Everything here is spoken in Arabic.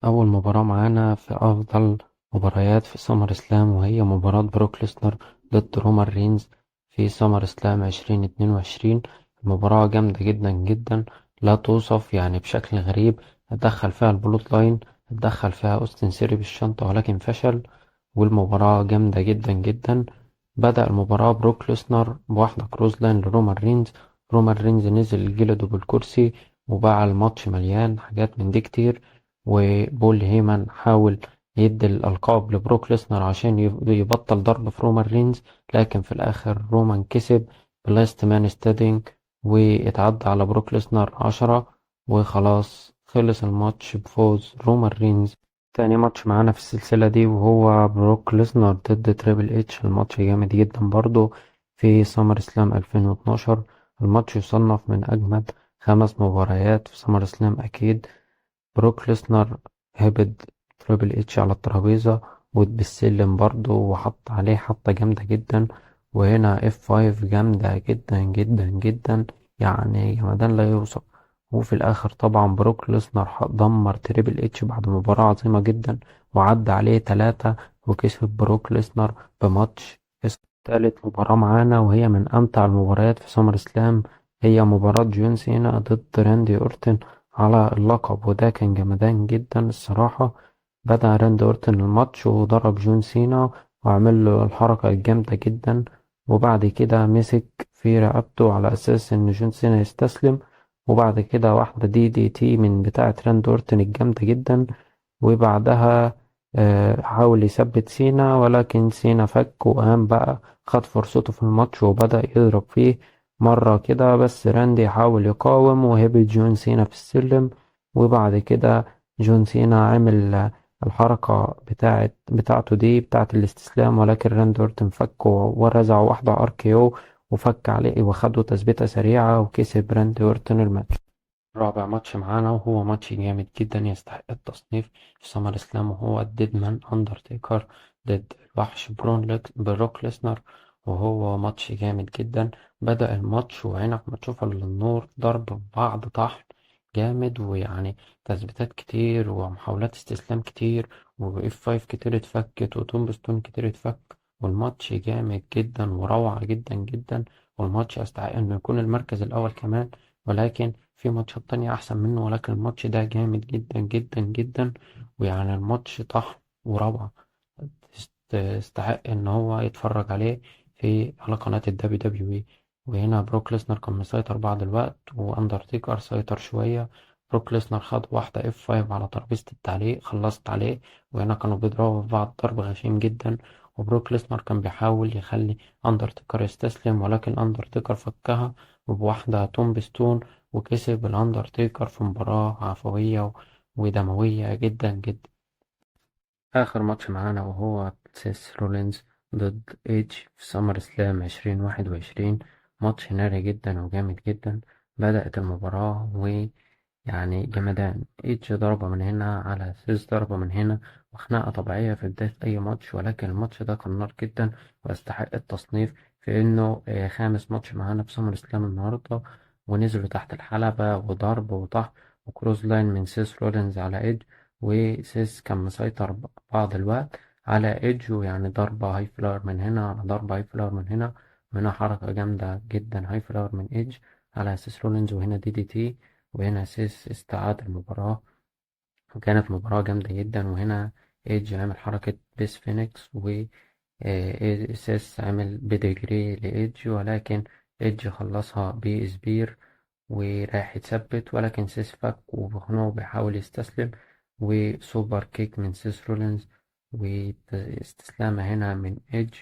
أول مباراة معانا في أفضل مباريات في سمر سلام، وهي مباراة بروك ليسنر ضد رومان رينز في سمر سلام 2022. المباراة جامدة جدا جدا، لا توصف يعني بشكل غريب. اتدخل فيها البلوت لاين، اتدخل فيها أوستن سيري بالشنطة ولكن فشل. والمباراة جامدة جدا جدا. بدأ المباراة بروك ليسنر بواحدة كروز لاين لرومان رينز. رومان رينز نزل جلده بالكرسي وباع الماتش مليان حاجات من دي كتير. وبول هيمن حاول يدي الألقاب لبروك ليسنر عشان يبطل ضرب في رومان رينز، لكن في الآخر رومان كسب بلاست مان ستاندينج واتعدى على بروك ليسنر 10، وخلاص خلص الماتش بفوز رومان رينز. تاني ماتش معانا في السلسلة دي وهو بروك ليسنر ضد تريبل اتش. الماتش جامد جدا برضه في سمر سلام 2012. الماتش يصنف من أجمد 5 مباريات في سمر سلام أكيد. بروك ليسنر هبد تريبل اتش على الترابيزة وبالسلم برضه وحط عليه حطة جامدة جدا. وهنا اف 5 جامدة جدا جدا جدا، يعني جمدان لا يوصف. وفي الآخر طبعا بروك ليسنر دمر تريبل اتش بعد مباراة عظيمة جدا وعدى عليه 3 وكسب بروك ليسنر بماتش. تالت مباراة معانا وهي من أمتع المباريات في سمر سلام، هي مباراة جون سينا ضد راندي أورتن على اللقب، وده كان جمدان جدا الصراحة. بدأ راندي أورتن الماتش وضرب جون سينا وعمل له الحركة الجامدة جدا، وبعد كده مسك في رقبته على أساس إن جون سينا يستسلم. وبعد كده واحدة دي دي تي من بتاعة راندي أورتن الجامدة جدا. وبعدها حاول يثبت سينا ولكن سينا فك وقام بقى، خد فرصته في الماتش وبدأ يضرب فيه مرة كده، بس راندي حاول يقاوم وهبط جون سينا في السلم. وبعد كده جون سينا عمل الحركة بتاعته دي بتاعة الاستسلام، ولكن راندي اورتن فك ورزع واحدة ار كي او وفك عليه وخده تثبيتة سريعة وكسب راندي اورتن الماتش. رابع ماتش معانا وهو ماتش جامد جدا يستحق التصنيف في سمر اسلام، وهو الديدمان اندرتيكر ضد الوحش بروك ليسنر. وهو ماتش جامد جدا. بدأ الماتش وعينك ما تشوف الا النور، ضرب بعض طحن جامد، ويعني تثبيتات كتير ومحاولات استسلام كتير، واف 5 كتير اتفكت وتومبستون كتير اتفك. والماتش جامد جدا وروعة جدا جدا. والماتش يستحق انه يكون المركز الاول كمان، ولكن في ماتشات تانية أحسن منه، ولكن الماتش ده جامد جدا جدا جدا. ويعني الماتش طحن وروعة، يستحق إن هو يتفرج عليه على قناة الدبليو دبليو إي. وهنا بروك ليسنر كان مسيطر بعض الوقت وأندرتيكر سيطر شوية. بروك ليسنر خد واحدة اف 5 على ترابيزة التعليق، خلصت عليه. وهنا كانوا بيضربوا في بعض ضرب غشيم جدا، وبروك ليسنر كان بيحاول يخلي أندرتيكر يستسلم، ولكن أندرتيكر فكها بواحدة تومبستون وكسب الأندرتيكر في مباراة عفوية ودموية جدا جدا. آخر ماتش معانا وهو سيس رولينز ضد ايدج في سمر سلام 2021. ماتش ناري جدا وجامد جدا. بدأت المباراة ويعني جمدان، ايدج ضربة من هنا على سيس ضربة من هنا، وخناقة طبيعية في بداية أي ماتش، ولكن الماتش ده كان نار جدا ويستحق التصنيف في إنه خامس ماتش معانا في سمر سلام النهاردة. ونزلوا تحت الحلبة وضرب وطحن وكروز لاين من سيس رولينز على ايدج. وسيس كان مسيطر بعض الوقت على ايدج، يعني ضربة هاي فلاور من هنا على ضربة هاي فلاور من هنا، وهنا حركة جامدة جدا هاي فلاور من ايدج على سيس رولينز، وهنا دي دي تي. وهنا سيس استعاد المباراة وكانت مباراة جامدة جدا. وهنا ايدج عمل حركة بيس فينيكس سيس عمل بيدجري لإيدج، ولكن ايدج خلصها بإسبير وراح يتثبت، ولكن سيس فك وهنا بيحاول يستسلم. وسوبر كيك من سيس رولينز واستسلامة هنا من ايدج.